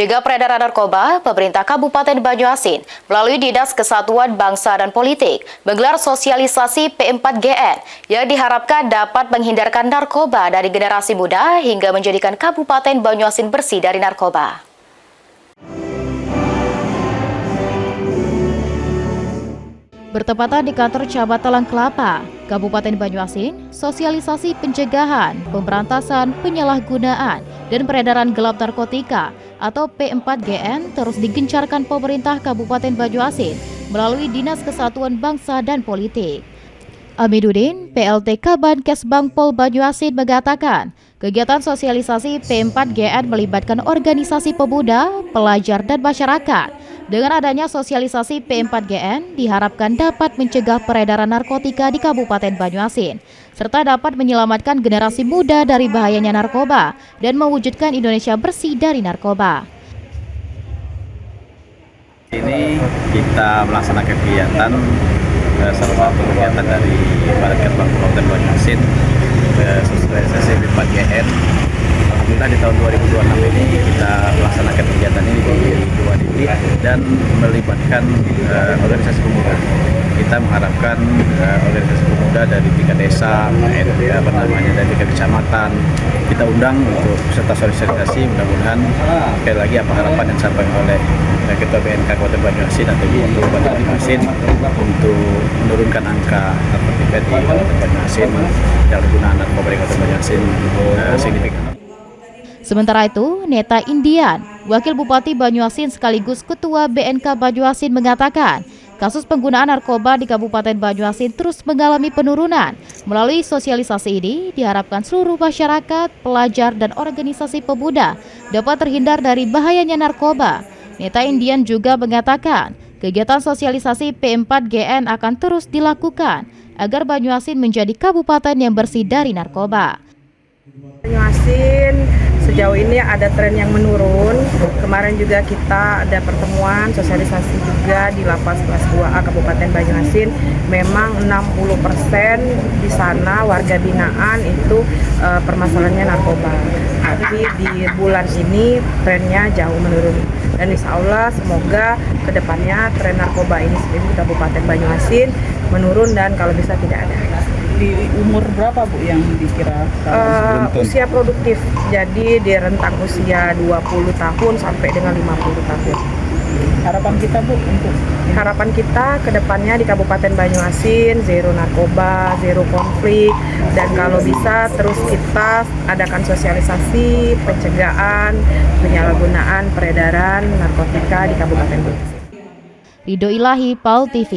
mencegah peredaran narkoba, pemerintah Kabupaten Banyuasin melalui Dinas Kesatuan Bangsa dan Politik menggelar sosialisasi P4GN yang diharapkan dapat menghindarkan narkoba dari generasi muda hingga menjadikan Kabupaten Banyuasin bersih dari narkoba. Bertepatan di kantor Camat Talang Kelapa, Kabupaten Banyuasin, sosialisasi pencegahan, pemberantasan, penyalahgunaan, dan peredaran gelap narkotika atau P4GN terus digencarkan pemerintah Kabupaten Banyuasin melalui Dinas Kesatuan Bangsa dan Politik. Amiduddin, PLT Kabankes Bangpol Banyuasin mengatakan, kegiatan sosialisasi P4GN melibatkan organisasi pemuda, pelajar, dan masyarakat. Dengan adanya sosialisasi P4GN, diharapkan dapat mencegah peredaran narkotika di Kabupaten Banyuasin, serta dapat menyelamatkan generasi muda dari bahayanya narkoba dan mewujudkan Indonesia bersih dari narkoba. Ini kita melaksanakan kegiatan, salah satu kegiatan dari Barat Kabupaten Banyuasin, sosialisasi P4GN. Alhamdulillah di tahun 2026 ini kita melaksanakan kegiatan ini di 2 titik dan melibatkan organisasi pemuda. Kita mengharapkan organisasi pemuda dari tingkat desa, dari tingkat kecamatan, kita undang untuk peserta sosialisasi. Mudah-mudahan sekali lagi apa harapan yang disampaikan oleh Ketua BNK Kabupaten Banyuasin atau Kabupaten Banyuasin untuk menurunkan angka narkotika di Kabupaten Banyuasin dan penggunaan narkoba di Kabupaten Banyuasin signifikan. Sementara itu, Neta Indian, Wakil Bupati Banyuasin sekaligus Ketua BNK Banyuasin mengatakan, kasus penggunaan narkoba di Kabupaten Banyuasin terus mengalami penurunan. Melalui sosialisasi ini, diharapkan seluruh masyarakat, pelajar, dan organisasi pemuda dapat terhindar dari bahayanya narkoba. Neta Indian juga mengatakan, kegiatan sosialisasi P4GN akan terus dilakukan agar Banyuasin menjadi kabupaten yang bersih dari narkoba. Banyuasin sejauh ini ada tren yang menurun. Kemarin juga kita ada pertemuan sosialisasi juga di Lapas Kelas 2A Kabupaten Banyuasin. Memang 60% di sana warga binaan itu permasalahannya narkoba. Tapi di bulan ini trennya jauh menurun. Dan insya Allah semoga kedepannya tren narkoba ini sendiri di Kabupaten Banyuasin menurun dan kalau bisa tidak ada. Di umur berapa Bu yang dikira? Usia produktif, jadi di rentang usia 20 tahun sampai dengan 50 tahun. Harapan kita Bu untuk harapan kita ke depannya di Kabupaten Banyuasin zero narkoba, zero konflik, dan kalau bisa terus kita adakan sosialisasi, pencegahan, penyalahgunaan, peredaran narkotika di Kabupaten Banyuasin. Ridho Ilahi, PAL TV.